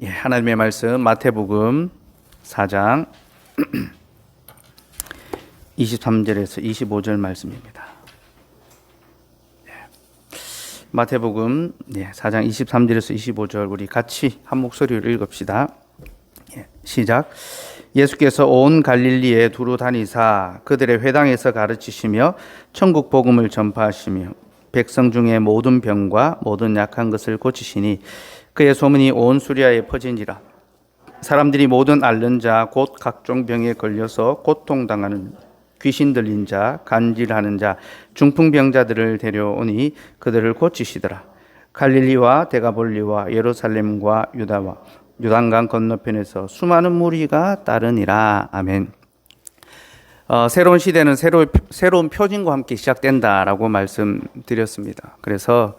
하나님의 말씀 마태복음 4장 23절에서 25절 말씀입니다. 마태복음 4장 23절에서 25절 우리 같이 한 목소리로 읽읍시다. 시작. 예수께서 온 갈릴리에 두루 다니사 그들의 회당에서 가르치시며 천국 복음을 전파하시며 백성 중에 모든 병과 모든 약한 것을 고치시니 그의 소문이 온 수리아에 퍼진지라. 사람들이 모든 앓는 자 곧 각종 병에 걸려서 고통당하는 귀신 들린 자 간질하는 자 중풍병자들을 데려오니 그들을 고치시더라. 갈릴리와 데가볼리와 예루살렘과 유다와 요단강 건너편에서 수많은 무리가 따르니라. 아멘. 새로운 시대는 새로운 표징과 함께 시작된다라고 말씀드렸습니다. 그래서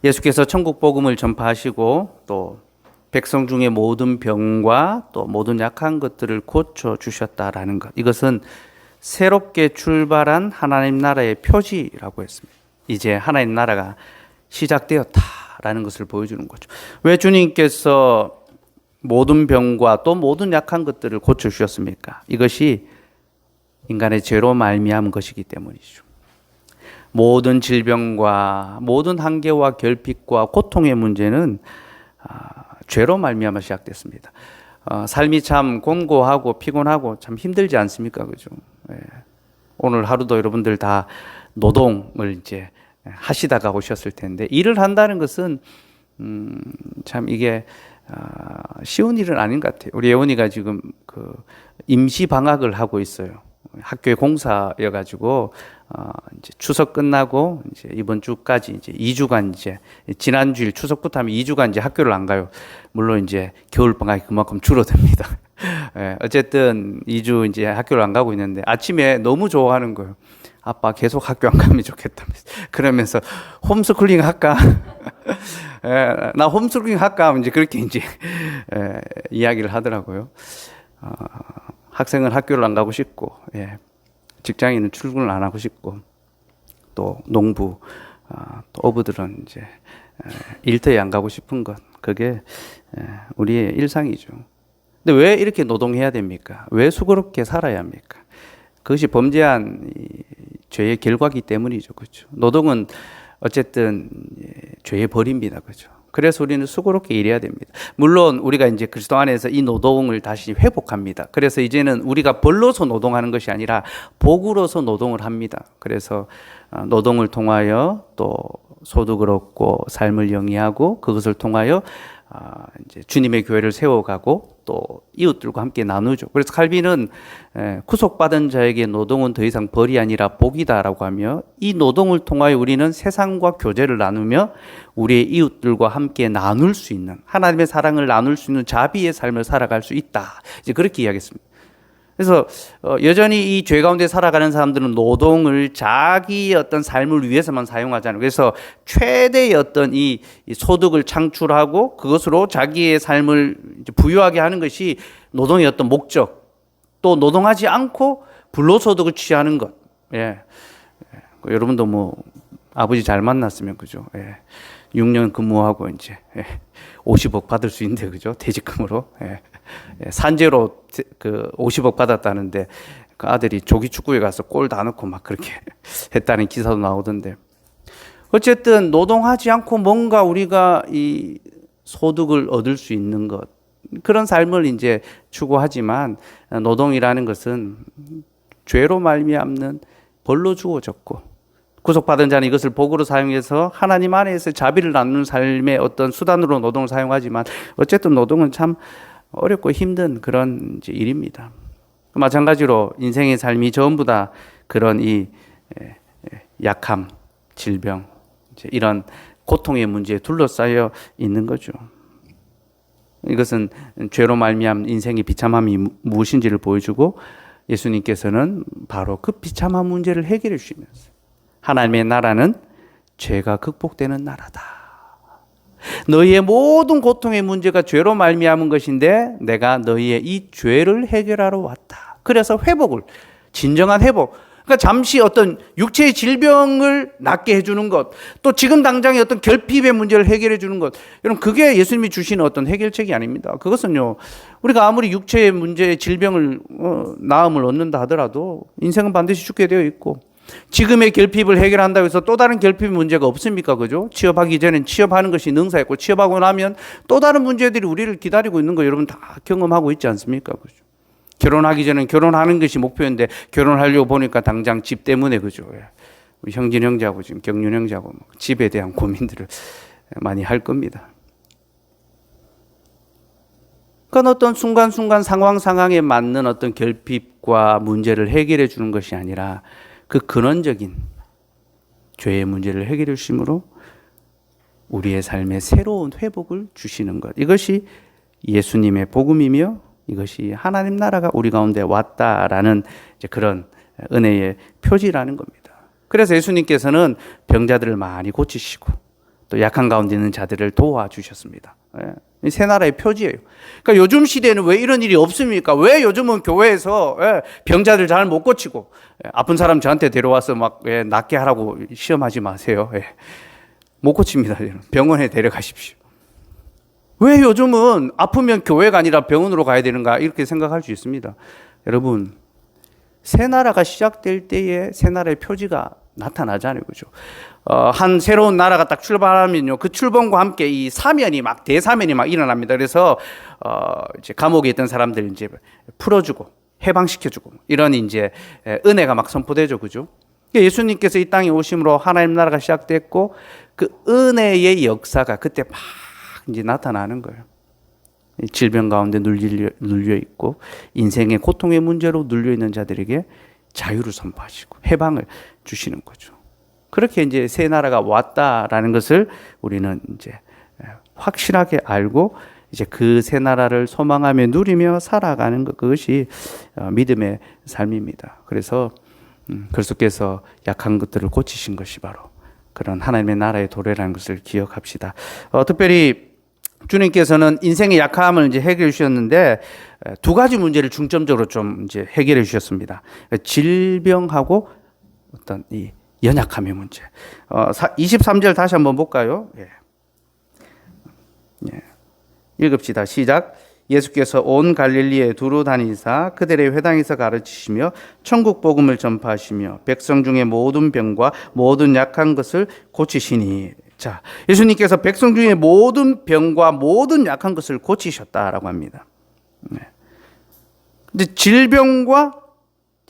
예수께서 천국 복음을 전파하시고 또 백성 중에 모든 병과 또 모든 약한 것들을 고쳐 주셨다라는 것. 이것은 새롭게 출발한 하나님 나라의 표지라고 했습니다. 이제 하나님 나라가 시작되었다라는 것을 보여주는 거죠. 왜 주님께서 모든 병과 또 모든 약한 것들을 고쳐 주셨습니까? 이것이 인간의 죄로 말미암은 것이기 때문이죠. 모든 질병과 모든 한계와 결핍과 고통의 문제는 죄로 말미암아 시작됐습니다. 삶이 참 공고하고 피곤하고 참 힘들지 않습니까? 그죠? 오늘 하루도 여러분들 다 노동을 이제 하시다가 오셨을 텐데 일을 한다는 것은 참 이게 쉬운 일은 아닌 것 같아요. 우리 예원이가 지금 그 임시 방학을 하고 있어요. 학교에 공사여가지고 이제 추석 끝나고 이제 이번 주까지 이제 2주간 이제 지난 주일 추석부터 하면 2주간 이제 학교를 안 가요. 물론 이제 겨울 방학이 그만큼 줄어듭니다. 어쨌든 2주 이제 학교를 안 가고 있는데 아침에 너무 좋아하는 거예요. 아빠 계속 학교 안 가면 좋겠다면서. 그러면서 홈스쿨링 할까? 나 홈스쿨링 할까? 이제 그렇게 이제 이야기를 하더라고요. 학생은 학교를 안 가고 싶고, 직장인은 출근을 안 하고 싶고, 또 농부, 또 어부들은 이제 일터에 안 가고 싶은 것, 그게 우리의 일상이죠. 근데 왜 이렇게 노동해야 됩니까? 왜 수고롭게 살아야 합니까? 그것이 범죄한 죄의 결과이기 때문이죠, 그렇죠? 노동은 어쨌든 죄의 벌입니다, 그렇죠? 그래서 우리는 수고롭게 일해야 됩니다. 물론 우리가 이제 그리스도 안에서 이 노동을 다시 회복합니다. 그래서 이제는 우리가 벌로서 노동하는 것이 아니라 복으로서 노동을 합니다. 그래서 노동을 통하여 또 소득을 얻고 삶을 영위하고 그것을 통하여 이제 주님의 교회를 세워가고 또 이웃들과 함께 나누죠. 그래서 칼빈은 구속받은 자에게 노동은 더 이상 벌이 아니라 복이다라고 하며 이 노동을 통하여 우리는 세상과 교제를 나누며 우리의 이웃들과 함께 나눌 수 있는 하나님의 사랑을 나눌 수 있는 자비의 삶을 살아갈 수 있다. 이제 그렇게 이야기했습니다. 그래서 여전히 이 죄 가운데 살아가는 사람들은 노동을 자기의 어떤 삶을 위해서만 사용하잖아요. 그래서 최대의 어떤 이 소득을 창출하고 그것으로 자기의 삶을 부유하게 하는 것이 노동의 어떤 목적. 또 노동하지 않고 불로소득을 취하는 것. 여러분도 뭐 아버지 잘 만났으면 그죠? 6년 근무하고 이제 50억 받을 수 있는데 그죠? 퇴직금으로. 산재로 그 50억 받았다는데 그 아들이 조기 축구에 가서 골 다 넣고 막 그렇게 했다는 기사도 나오던데. 어쨌든 노동하지 않고 뭔가 우리가 이 소득을 얻을 수 있는 것 그런 삶을 이제 추구하지만 노동이라는 것은 죄로 말미암는 벌로 주어졌고 구속받은 자는 이것을 복으로 사용해서 하나님 안에서 자비를 나누는 삶의 어떤 수단으로 노동을 사용하지만 어쨌든 노동은 참 어렵고 힘든 그런 이제 일입니다. 마찬가지로 인생의 삶이 전부 다 그런 이 약함, 질병, 이런 고통의 문제에 둘러싸여 있는 거죠. 이것은 죄로 말미암은 인생의 비참함이 무엇인지를 보여주고 예수님께서는 바로 그 비참한 문제를 해결해 주시면서 하나님의 나라는 죄가 극복되는 나라다. 너희의 모든 고통의 문제가 죄로 말미암은 것인데 내가 너희의 이 죄를 해결하러 왔다. 그래서 회복을 진정한 회복 그러니까 잠시 어떤 육체의 질병을 낫게 해주는 것, 또 지금 당장의 어떤 결핍의 문제를 해결해 주는 것, 여러분 그게 예수님이 주시는 어떤 해결책이 아닙니다. 그것은요, 우리가 아무리 육체의 문제의 질병을 나음을 얻는다 하더라도 인생은 반드시 죽게 되어 있고, 지금의 결핍을 해결한다고 해서 또 다른 결핍 문제가 없습니까? 그죠? 취업하기 전엔 취업하는 것이 능사였고, 취업하고 나면 또 다른 문제들이 우리를 기다리고 있는 거 여러분 다 경험하고 있지 않습니까? 그죠? 결혼하기 전엔 결혼하는 것이 목표인데 결혼하려고 보니까 당장 집 때문에, 그죠? 우리 형진 형제하고 지금 경륜 형제하고 집에 대한 고민들을 많이 할 겁니다. 그건 어떤 순간순간 상황에 맞는 어떤 결핍과 문제를 해결해 주는 것이 아니라 그 근원적인 죄의 문제를 해결해 주심으로 우리의 삶에 새로운 회복을 주시는 것. 이것이 예수님의 복음이며 이것이 하나님 나라가 우리 가운데 왔다라는 이제 그런 은혜의 표지라는 겁니다. 그래서 예수님께서는 병자들을 많이 고치시고 또 약한 가운데 있는 자들을 도와주셨습니다. 새 나라의 표지예요. 그러니까 요즘 시대에는 왜 이런 일이 없습니까? 왜 요즘은 교회에서 병자들 잘 못 고치고 아픈 사람 저한테 데려와서 막 낫게 하라고 시험하지 마세요. 못 고칩니다. 병원에 데려가십시오. 왜 요즘은 아프면 교회가 아니라 병원으로 가야 되는가 이렇게 생각할 수 있습니다. 여러분, 새 나라가 시작될 때에 새 나라의 표지가 나타나잖아요. 그죠? 한 새로운 나라가 딱 출발하면요, 그 출범과 함께 이 사면이 막 대사면이 막 일어납니다. 그래서 이제 감옥에 있던 사람들 이제 풀어주고 해방시켜주고 이런 이제 은혜가 막 선포되죠. 그죠? 예수님께서 이 땅에 오심으로 하나님 나라가 시작됐고 그 은혜의 역사가 그때 막 이제 나타나는 거예요. 질병 가운데 눌려 있고 인생의 고통의 문제로 눌려 있는 자들에게 자유를 선포하시고 해방을 주시는 거죠. 그렇게 이제 새 나라가 왔다라는 것을 우리는 이제 확실하게 알고 이제 그 새 나라를 소망하며 누리며 살아가는 것, 그것이 믿음의 삶입니다. 그래서 그리스도께서 약한 것들을 고치신 것이 바로 그런 하나님의 나라의 도래라는 것을 기억합시다. 특별히 주님께서는 인생의 약함을 이제 해결해 주셨는데 두 가지 문제를 중점적으로 좀 이제 해결해 주셨습니다. 질병하고 어떤 이 연약함의 문제. 23절 다시 한번 볼까요? 읽읍시다. 시작. 예수께서 온 갈릴리에 두루 다니사 그들의 회당에서 가르치시며 천국 복음을 전파하시며 백성 중에 모든 병과 모든 약한 것을 고치시니. 자, 예수님께서 백성 중에 모든 병과 모든 약한 것을 고치셨다라고 합니다. 근데 질병과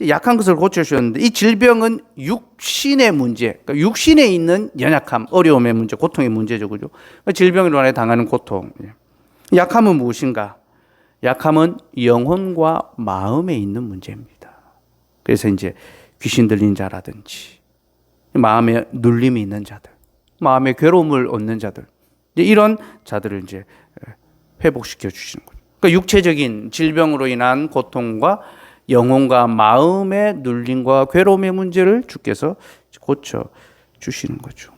약한 것을 고쳐주셨는데 이 질병은 육신의 문제, 그러니까 육신에 있는 연약함, 어려움의 문제, 고통의 문제죠. 그죠? 질병으로 인해 당하는 고통. 약함은 무엇인가? 약함은 영혼과 마음에 있는 문제입니다. 그래서 이제 귀신 들린 자라든지 마음에 눌림이 있는 자들, 마음의 괴로움을 얻는 자들, 이런 자들을 이제 회복시켜 주시는 거죠. 그러니까 육체적인 질병으로 인한 고통과 영혼과 마음의 눌림과 괴로움의 문제를 주께서 고쳐 주시는 거죠.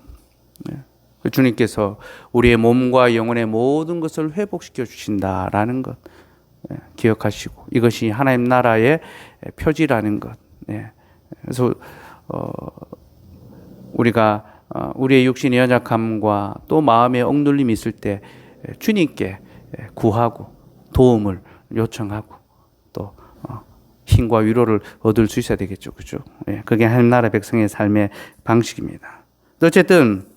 주님께서 우리의 몸과 영혼의 모든 것을 회복시켜 주신다라는 것 기억하시고 이것이 하나님 나라의 표지라는 것. 그래서 우리가 우리의 육신의 연약함과 또 마음의 억눌림이 있을 때 주님께 구하고 도움을 요청하고 또 힘과 위로를 얻을 수 있어야 되겠죠. 그죠? 그게 하나님 나라 백성의 삶의 방식입니다. 어쨌든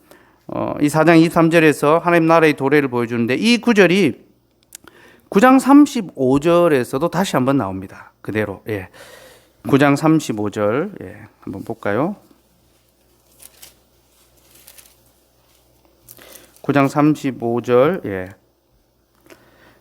이 4장 23절에서 하나님 나라의 도래를 보여주는데 이 구절이 9장 35절에서도 다시 한번 나옵니다. 그대로. 9장 35절 한번 볼까요? 9장 35절.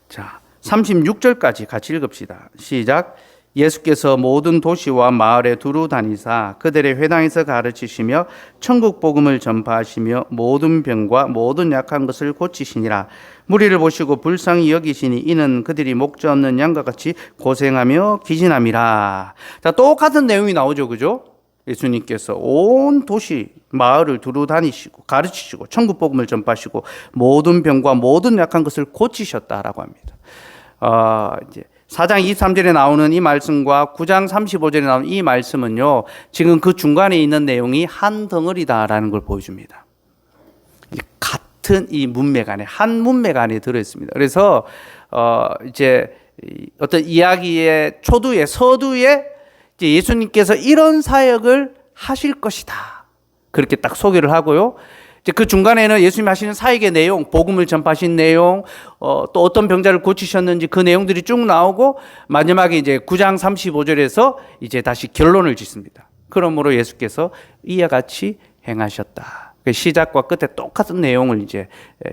자, 36절까지 같이 읽읍시다. 시작. 예수께서 모든 도시와 마을에 두루 다니사 그들의 회당에서 가르치시며 천국 복음을 전파하시며 모든 병과 모든 약한 것을 고치시니라. 무리를 보시고 불쌍히 여기시니 이는 그들이 목자 없는 양과 같이 고생하며 기진함이라. 자, 똑같은 내용이 나오죠. 그죠? 예수님께서 온 도시 마을을 두루 다니시고 가르치시고 천국 복음을 전파하시고 모든 병과 모든 약한 것을 고치셨다라고 합니다. 이제 4장 23절에 나오는 이 말씀과 9장 35절에 나오는 이 말씀은요, 지금 그 중간에 있는 내용이 한 덩어리다라는 걸 보여줍니다. 같은 이 문맥 안에, 한 문맥 안에 들어있습니다. 그래서, 이제 어떤 이야기의 초두에, 서두에 이제 예수님께서 이런 사역을 하실 것이다. 그렇게 딱 소개를 하고요. 이제 그 중간에는 예수님 하시는 사역의 내용, 복음을 전파하신 내용, 또 어떤 병자를 고치셨는지 그 내용들이 쭉 나오고 마지막에 이제 9장 35절에서 이제 다시 결론을 짓습니다. 그러므로 예수께서 이와 같이 행하셨다. 시작과 끝에 똑같은 내용을 이제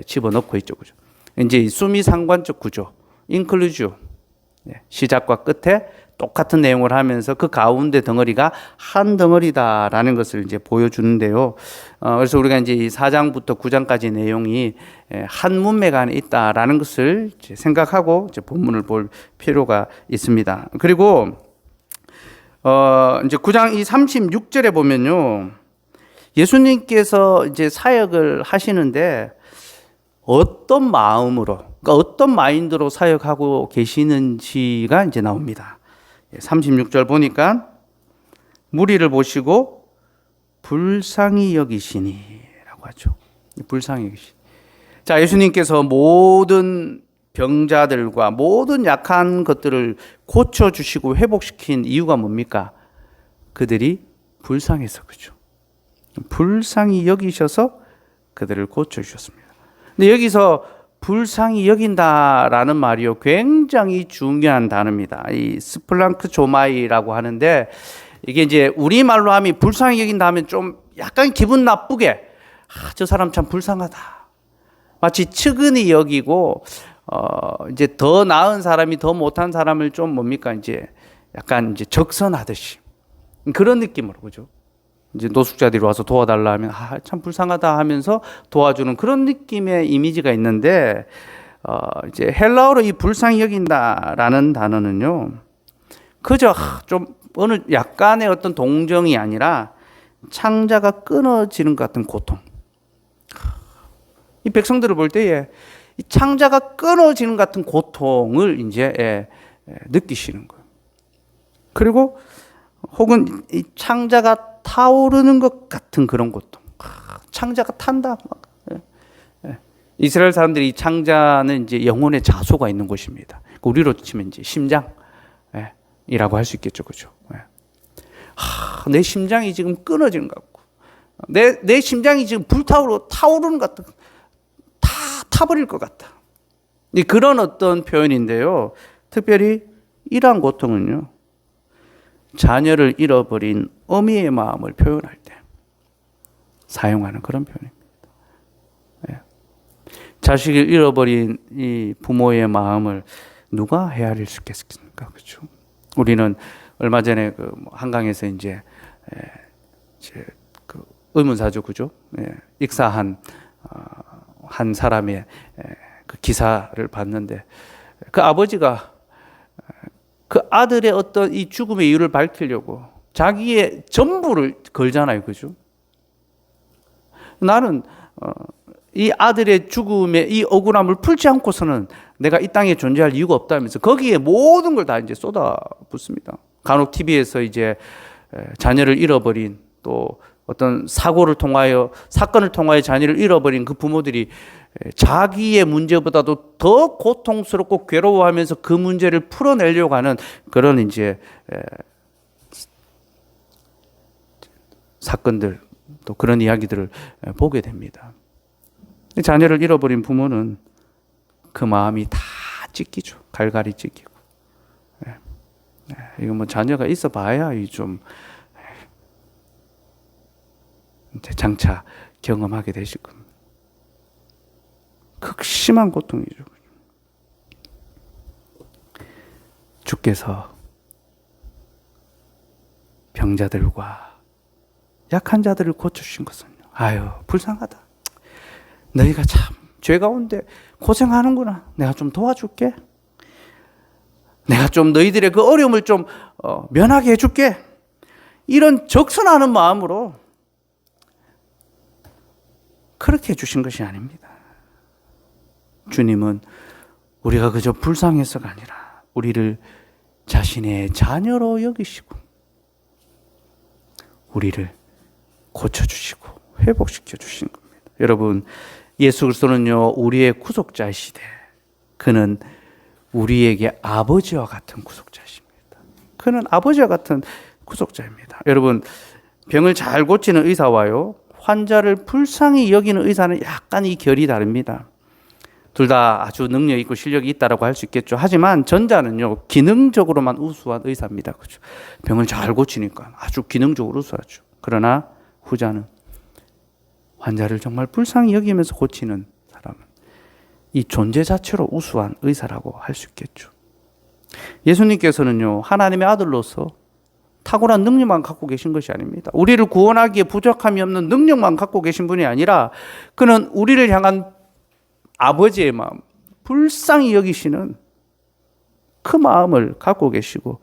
집어넣고 있죠, 그죠? 이제 수미 상관적 구조, 인클루지오, 시작과 끝에 똑같은 내용을 하면서 그 가운데 덩어리가 한 덩어리다라는 것을 이제 보여주는데요. 그래서 우리가 이제 이 4장부터 9장까지 내용이 한 문맥 안에 있다라는 것을 이제 생각하고 이제 본문을 볼 필요가 있습니다. 그리고 이제 9장 이 36절에 보면요, 예수님께서 이제 사역을 하시는데 어떤 마음으로, 그러니까 어떤 마인드로 사역하고 계시는지가 이제 나옵니다. 36절 보니까 무리를 보시고 불쌍히 여기시니라고 하죠. 불쌍히 여기시니. 자, 예수님께서 모든 병자들과 모든 약한 것들을 고쳐주시고 회복시킨 이유가 뭡니까? 그들이 불쌍해서 그죠. 불쌍히 여기셔서 그들을 고쳐주셨습니다. 근데 여기서 불쌍히 여긴다라는 말이요, 굉장히 중요한 단어입니다. 이 스플랑크 조마이라고 하는데, 이게 이제 우리말로 하면 불쌍히 여긴다 하면 좀 약간 기분 나쁘게, 저 사람 참 불쌍하다, 마치 측은히 여기고, 이제 더 나은 사람이 더 못한 사람을 좀 뭡니까, 이제 약간 이제 적선하듯이 그런 느낌으로, 그죠? 이제 노숙자들이 와서 도와달라 하면 참 불쌍하다 하면서 도와주는 그런 느낌의 이미지가 있는데, 이제 헬라어로 이 불쌍히 여긴다라는 단어는요, 그저 좀 어느 약간의 어떤 동정이 아니라 창자가 끊어지는 것 같은 고통. 이 백성들을 볼 때에 이 창자가 끊어지는 것 같은 고통을 이제 느끼시는 거예요. 그리고 혹은 이 창자가 타오르는 것 같은 그런 고통. 창자가 탄다. 이스라엘 사람들이 이 창자는 이제 영혼의 자소가 있는 곳입니다. 우리로 치면 이제 심장이라고 할 수 있겠죠, 그죠? 내 심장이 지금 끊어지는 것 같고, 내 심장이 지금 타오르는 것 같다. 다 타버릴 것 같다. 그런 어떤 표현인데요. 특별히 이러한 고통은요, 자녀를 잃어버린 어미의 마음을 표현할 때 사용하는 그런 표현입니다. 자식을 잃어버린 이 부모의 마음을 누가 헤아릴 수 있겠습니까? 그렇죠? 우리는 얼마 전에 그 한강에서 이제 그 의문사죠, 그죠? 익사한 한 사람의 그 기사를 봤는데, 그 아버지가 그 아들의 어떤 이 죽음의 이유를 밝히려고 자기의 전부를 걸잖아요, 그죠? 나는 이 아들의 죽음의 이 억울함을 풀지 않고서는 내가 이 땅에 존재할 이유가 없다면서 거기에 모든 걸 다 이제 쏟아붓습니다. 간혹 TV에서 이제 자녀를 잃어버린, 또 어떤 사건을 통하여 자녀를 잃어버린 그 부모들이 자기의 문제보다도 더 고통스럽고 괴로워하면서 그 문제를 풀어내려고 하는 그런 이제 사건들, 또 그런 이야기들을 보게 됩니다. 자녀를 잃어버린 부모는 그 마음이 다 찢기죠. 갈갈이 찢기고. 이거 뭐 자녀가 있어 봐야 좀 장차 경험하게 되실 겁니다. 극심한 고통이죠. 주께서 병자들과 약한 자들을 고쳐주신 것은, 아유, 불쌍하다. 너희가 참 죄 가운데 고생하는구나. 내가 좀 도와줄게. 내가 좀 너희들의 그 어려움을 좀 면하게 해줄게. 이런 적선하는 마음으로 그렇게 해주신 것이 아닙니다. 주님은 우리가 그저 불쌍해서가 아니라 우리를 자신의 자녀로 여기시고 우리를 고쳐주시고 회복시켜 주신 겁니다. 여러분, 예수 그리스도는요, 우리의 구속자이시되 그는 우리에게 아버지와 같은 구속자이십니다. 그는 아버지와 같은 구속자입니다. 여러분, 병을 잘 고치는 의사와요, 환자를 불쌍히 여기는 의사는 약간 이 결이 다릅니다. 둘 다 아주 능력 있고 실력이 있다라고 할 수 있겠죠. 하지만 전자는요, 기능적으로만 우수한 의사입니다. 그렇죠? 병을 잘 고치니까 아주 기능적으로 우수하죠. 그러나 후자는 환자를 정말 불쌍히 여기면서 고치는 사람은 이 존재 자체로 우수한 의사라고 할 수 있겠죠. 예수님께서는요, 하나님의 아들로서 탁월한 능력만 갖고 계신 것이 아닙니다. 우리를 구원하기에 부족함이 없는 능력만 갖고 계신 분이 아니라 그는 우리를 향한 아버지의 마음, 불쌍히 여기시는 그 마음을 갖고 계시고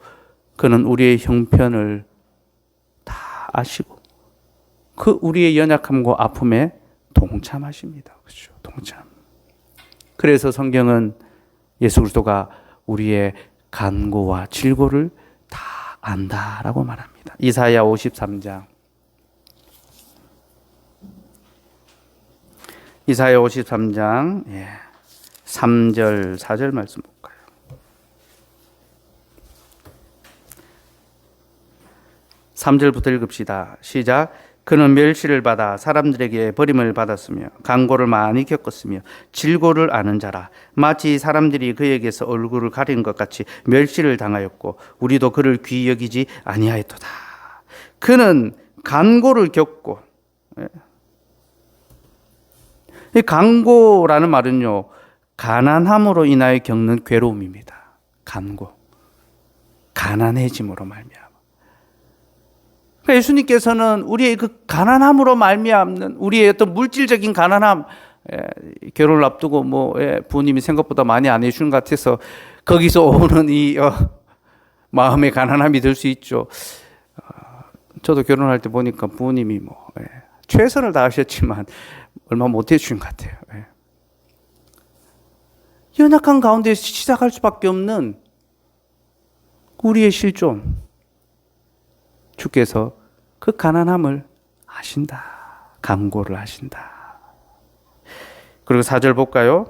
그는 우리의 형편을 다 아시고 그 우리의 연약함과 아픔에 동참하십니다. 그렇죠? 동참. 그래서 성경은 예수 그리스도가 우리의 간고와 질고를 다 안다라고 말합니다. 이사야 53장. 이사야 53장 3절 4절 말씀 볼까요? (3절부터) 읽읍시다. 시작. 그는 멸시를 받아 사람들에게 버림을 받았으며 강고를 많이 겪었으며 질고를 아는 자라. 마치 사람들이 그에게서 얼굴을 가린 것 같이 멸시를 당하였고 우리도 그를 귀히 여기지 아니하였도다. 그는 간고를 겪고, 이 간고라는 말은요, 가난함으로 인하여 겪는 괴로움입니다. 간고, 가난해짐으로 말미암아. 그러니까 예수님께서는 우리의 그 가난함으로 말미암는 우리의 어떤 물질적인 가난함, 결혼을 앞두고 부모님이 생각보다 많이 안 해주는 것 같아서 거기서 오는 이 마음의 가난함이 들 수 있죠. 저도 결혼할 때 보니까 부모님이 최선을 다하셨지만 얼마 못 해주신 것 같아요. 연약한 가운데 시작할 수밖에 없는 우리의 실존, 주께서 그 가난함을 아신다. 간고를 하신다. 그리고 4절 볼까요?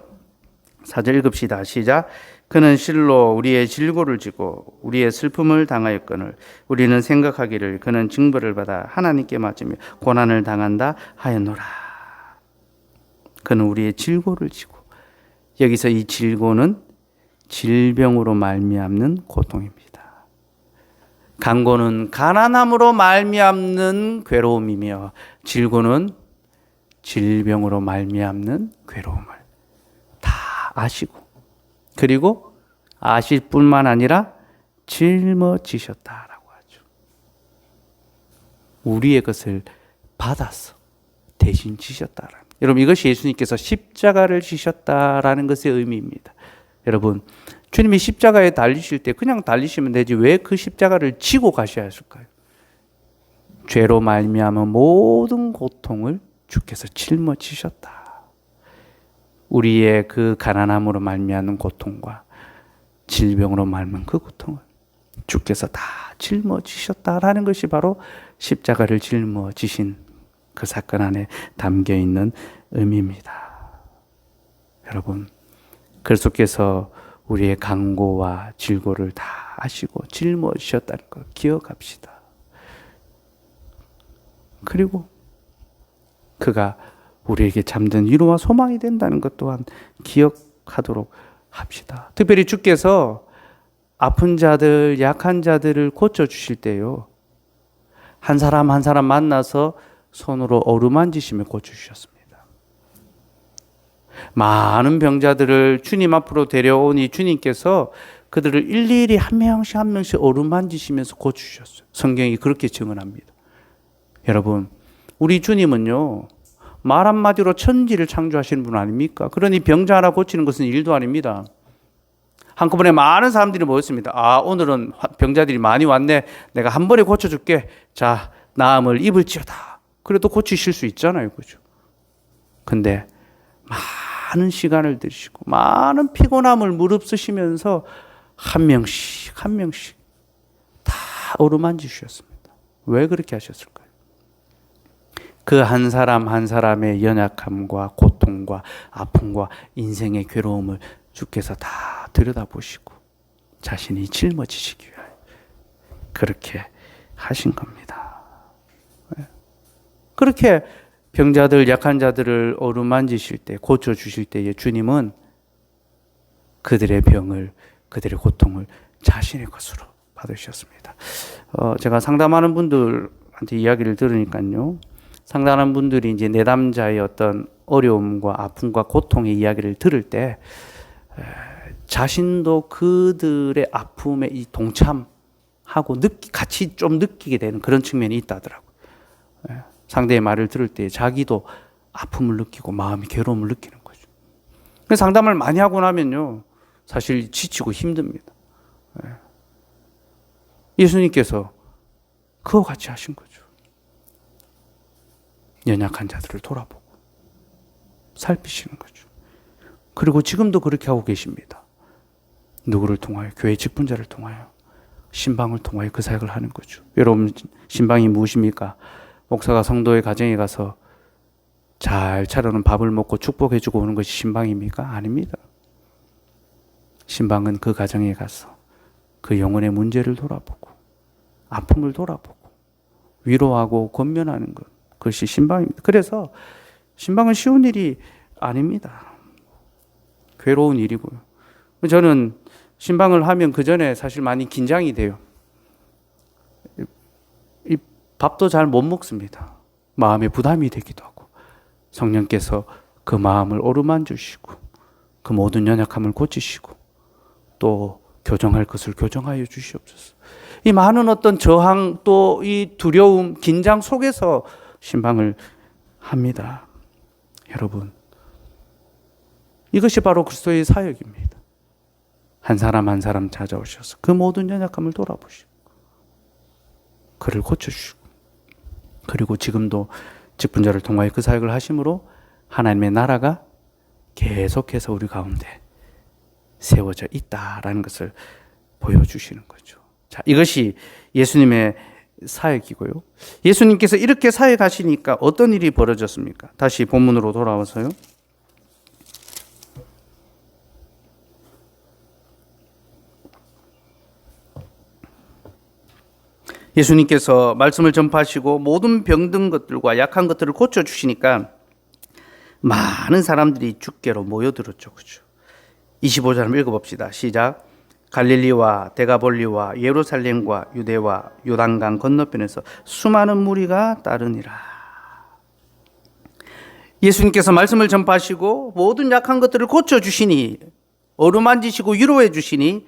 4절 읽읍시다. 시작. 그는 실로 우리의 질고를 지고 우리의 슬픔을 당하였거늘 우리는 생각하기를 그는 징벌을 받아 하나님께 맞으며 고난을 당한다 하였노라. 그는 우리의 질고를 지고, 여기서 이 질고는 질병으로 말미암는 고통입니다. 간고는 가난함으로 말미암는 괴로움이며 질고는 질병으로 말미암는 괴로움을 다 아시고, 그리고 아실 뿐만 아니라 짊어지셨다라고 하죠. 우리의 것을 받아서 대신 지셨다라는, 여러분, 이것이 예수님께서 십자가를 지셨다라는 것의 의미입니다. 여러분, 주님이 십자가에 달리실 때 그냥 달리시면 되지 왜 그 십자가를 지고 가셔야 했을까요? 죄로 말미암은 모든 고통을 주께서 짊어지셨다. 우리의 그 가난함으로 말미암는 고통과 질병으로 말미암은 그 고통을 주께서 다 짊어지셨다라는 것이 바로 십자가를 짊어지신 그 사건 안에 담겨 있는 의미입니다. 여러분, 그리스도께서 우리의 간고와 질고를 다 아시고 짊어지셨다는 걸 기억합시다. 그리고 그가 우리에게 참된 위로와 소망이 된다는 것 또한 기억하도록 합시다. 특별히 주께서 아픈 자들, 약한 자들을 고쳐주실 때요, 한 사람 한 사람 만나서 손으로 어루만지시며 고쳐주셨습니다. 많은 병자들을 주님 앞으로 데려오니 주님께서 그들을 일일이 한 명씩 한 명씩 어루만지시면서 고쳐주셨어요. 성경이 그렇게 증언합니다. 여러분, 우리 주님은요, 말 한마디로 천지를 창조하시는 분 아닙니까? 그러니 병자 하나 고치는 것은 일도 아닙니다. 한꺼번에 많은 사람들이 모였습니다. 오늘은 병자들이 많이 왔네. 내가 한 번에 고쳐줄게. 자, 나음을 입을지어다. 그래도 고치실 수 있잖아요. 그죠? 근데 많은 시간을 들이시고 많은 피곤함을 무릅쓰시면서 한 명씩 한 명씩 다 어루만지셨습니다. 왜 그렇게 하셨을까요? 그 한 사람 한 사람의 연약함과 고통과 아픔과 인생의 괴로움을 주께서 다 들여다보시고 자신이 짊어지시기 위하여 그렇게 하신 겁니다. 그렇게 병자들, 약한 자들을 어루만지실 때, 고쳐주실 때에 주님은 그들의 병을, 그들의 고통을 자신의 것으로 받으셨습니다. 제가 상담하는 분들한테 이야기를 들으니까요, 상담하는 분들이 이제 내담자의 어떤 어려움과 아픔과 고통의 이야기를 들을 때 자신도 그들의 아픔에 이 동참하고 같이 좀 느끼게 되는 그런 측면이 있다더라고요. 상대의 말을 들을 때 자기도 아픔을 느끼고 마음의 괴로움을 느끼는 거죠. 상담을 많이 하고 나면요, 사실 지치고 힘듭니다. 예수님께서 그와 같이 하신 거죠. 연약한 자들을 돌아보고 살피시는 거죠. 그리고 지금도 그렇게 하고 계십니다. 누구를 통하여? 교회 직분자를 통하여, 신방을 통하여 그 사역을 하는 거죠. 여러분, 신방이 무엇입니까? 목사가 성도의 가정에 가서 잘 차려놓은 밥을 먹고 축복해주고 오는 것이 신방입니까? 아닙니다. 신방은 그 가정에 가서 그 영혼의 문제를 돌아보고 아픔을 돌아보고 위로하고 권면하는 것, 그것이 신방입니다. 그래서 신방은 쉬운 일이 아닙니다. 괴로운 일이고요. 저는 신방을 하면 그 전에 사실 많이 긴장이 돼요. 밥도 잘 못 먹습니다. 마음에 부담이 되기도 하고 성령께서 그 마음을 어루만지시고 그 모든 연약함을 고치시고 또 교정할 것을 교정하여 주시옵소서. 이 많은 어떤 저항 또 이 두려움, 긴장 속에서 신방을 합니다. 여러분, 이것이 바로 그리스도의 사역입니다. 한 사람 한 사람 찾아오셔서 그 모든 연약함을 돌아보시고 그를 고쳐주시고 그리고 지금도 직분자를 통하여 그 사역을 하심으로 하나님의 나라가 계속해서 우리 가운데 세워져 있다라는 것을 보여주시는 거죠. 자, 이것이 예수님의 사역이고요. 예수님께서 이렇게 사역하시니까 어떤 일이 벌어졌습니까? 다시 본문으로 돌아와서요. 예수님께서 말씀을 전파하시고 모든 병든 것들과 약한 것들을 고쳐주시니까 많은 사람들이 주께로 모여들었죠. 그렇죠? 25절 한번 읽어봅시다. 시작. 갈릴리와 데가볼리와 예루살렘과 유대와 요단강 건너편에서 수많은 무리가 따르니라. 예수님께서 말씀을 전파하시고 모든 약한 것들을 고쳐주시니 어루만지시고 위로해 주시니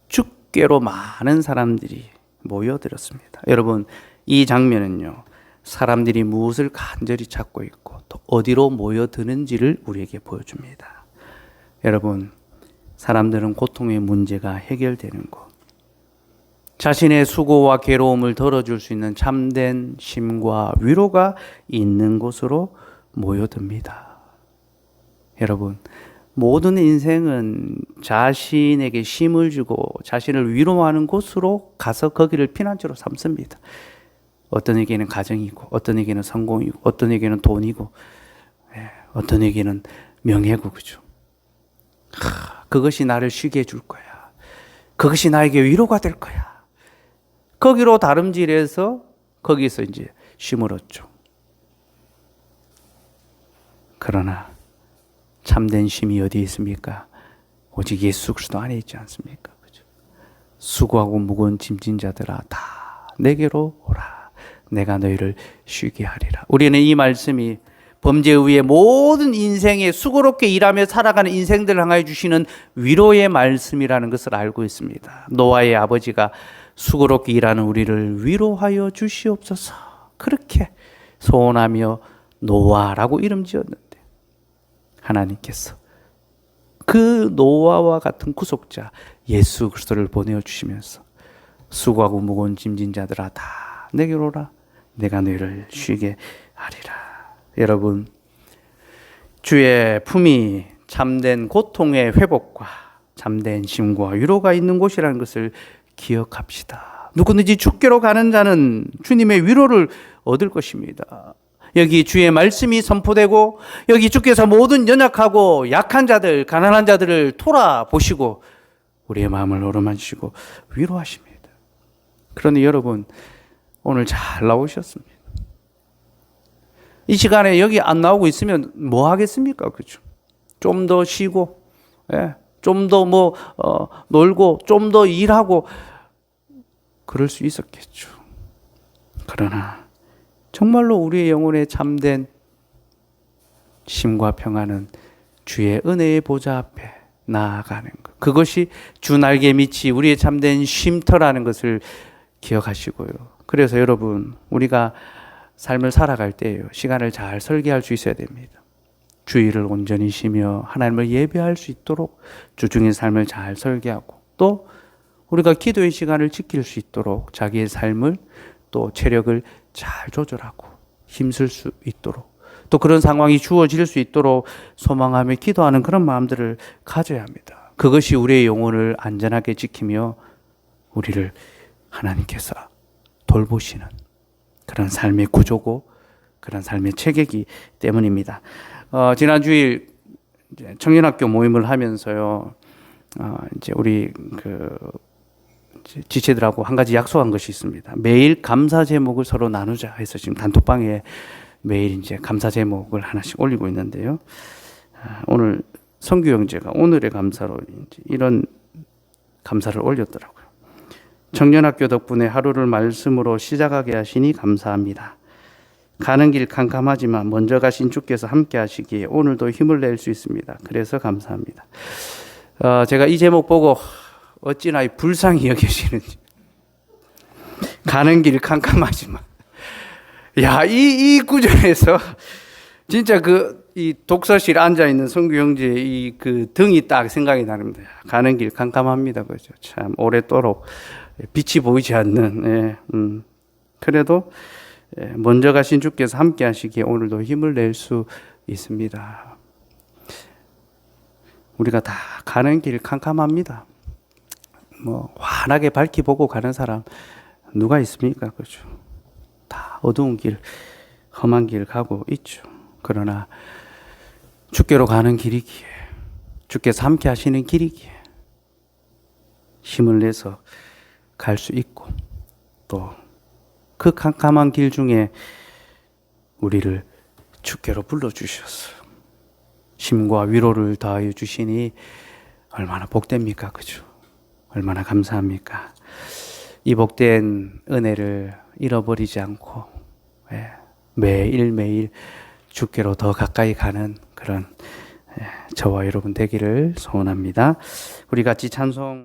주께로 많은 사람들이 모여들었습니다. 여러분, 이 장면은요, 사람들이 무엇을 간절히 찾고 있고 또 어디로 모여드는지를 우리에게 보여줍니다. 여러분, 사람들은 고통의 문제가 해결되는 곳, 자신의 수고와 괴로움을 덜어줄 수 있는 참된 쉼과 위로가 있는 곳으로 모여듭니다. 여러분, 모든 인생은 자신에게 쉼을 주고 자신을 위로하는 곳으로 가서 거기를 피난처로 삼습니다. 어떤 에게는 가정이고 어떤 에게는 성공이고 어떤 에게는 돈이고 어떤 에게는 명예고, 그죠? 그것이 나를 쉬게 해줄 거야. 그것이 나에게 위로가 될 거야. 거기로 다름질해서 거기서 이제 쉼을 얻죠. 그러나 참된 쉼이 어디에 있습니까? 오직 예수 그리스도 안에 있지 않습니까? 그죠? 수고하고 무거운 짐진 자들아 다 내게로 오라. 내가 너희를 쉬게 하리라. 우리는 이 말씀이 범죄 위에 모든 인생에 수고롭게 일하며 살아가는 인생들을 향하여 주시는 위로의 말씀이라는 것을 알고 있습니다. 노아의 아버지가 수고롭게 일하는 우리를 위로하여 주시옵소서 그렇게 소원하며 노아라고 이름 지었는데 하나님께서 그 노아와 같은 구속자 예수 그리스도를 보내어 주시면서 수고하고 무거운 짐진 자들아 다 내게로 오라. 내가 너희를 쉬게 하리라. 여러분, 주의 품이 참된 고통의 회복과 참된 쉼과 위로가 있는 곳이라는 것을 기억합시다. 누구든지 주께로 가는 자는 주님의 위로를 얻을 것입니다. 여기 주의 말씀이 선포되고 여기 주께서 모든 연약하고 약한 자들, 가난한 자들을 돌아보시고 우리의 마음을 어루만지시고 위로하십니다. 그러니 여러분 오늘 잘 나오셨습니다. 이 시간에 여기 안 나오고 있으면 뭐 하겠습니까? 그렇죠? 좀 더 쉬고, 좀 더 놀고, 좀 더 일하고 그럴 수 있었겠죠. 그러나 정말로 우리의 영혼에 참된 쉼과 평안은 주의 은혜의 보좌 앞에 나아가는 것. 그것이 주 날개 밑이 우리의 참된 쉼터라는 것을 기억하시고요. 그래서 여러분 우리가 삶을 살아갈 때에요. 시간을 잘 설계할 수 있어야 됩니다. 주의를 온전히 쉬며 하나님을 예배할 수 있도록 주중의 삶을 잘 설계하고 또 우리가 기도의 시간을 지킬 수 있도록 자기의 삶을 또 체력을 잘 조절하고 힘쓸 수 있도록 또 그런 상황이 주어질 수 있도록 소망하며 기도하는 그런 마음들을 가져야 합니다. 그것이 우리의 영혼을 안전하게 지키며 우리를 하나님께서 돌보시는 그런 삶의 구조고 그런 삶의 체계이기 때문입니다. 지난 주일 청년학교 모임을 하면서요, 이제 우리 지체들하고 한 가지 약속한 것이 있습니다. 매일 감사 제목을 서로 나누자 해서 지금 단톡방에 매일 이제 감사 제목을 하나씩 올리고 있는데요. 오늘 성규 형제가 오늘의 감사로 이제 이런 감사를 올렸더라고요. 청년학교 덕분에 하루를 말씀으로 시작하게 하시니 감사합니다. 가는 길 캄캄하지만 먼저 가신 주께서 함께 하시기에 오늘도 힘을 낼 수 있습니다. 그래서 감사합니다. 제가 이 제목 보고 어찌나 불쌍히 여기시는지. 가는 길 캄캄하지만. 야, 이 구절에서 진짜 이 독서실 앉아있는 성규 형제의 그 등이 딱 생각이 나는데 가는 길 캄캄합니다. 그죠? 참 오랫도록 빛이 보이지 않는, 그래도 먼저 가신 주께서 함께 하시기에 오늘도 힘을 낼 수 있습니다. 우리가 다 가는 길 캄캄합니다. 환하게 밝히 보고 가는 사람 누가 있습니까? 그렇죠? 다 어두운 길, 험한 길 가고 있죠. 그러나 주께로 가는 길이기에, 주께서 함께 하시는 길이기에 힘을 내서 갈 수 있고 또 그 캄캄한 길 중에 우리를 주께로 불러주셨어요. 힘과 위로를 더하여 주시니 얼마나 복됩니까? 그죠? 얼마나 감사합니까? 이 복된 은혜를 잃어버리지 않고 매일매일 주께로 더 가까이 가는 그런 저와 여러분 되기를 소원합니다. 우리 같이 찬송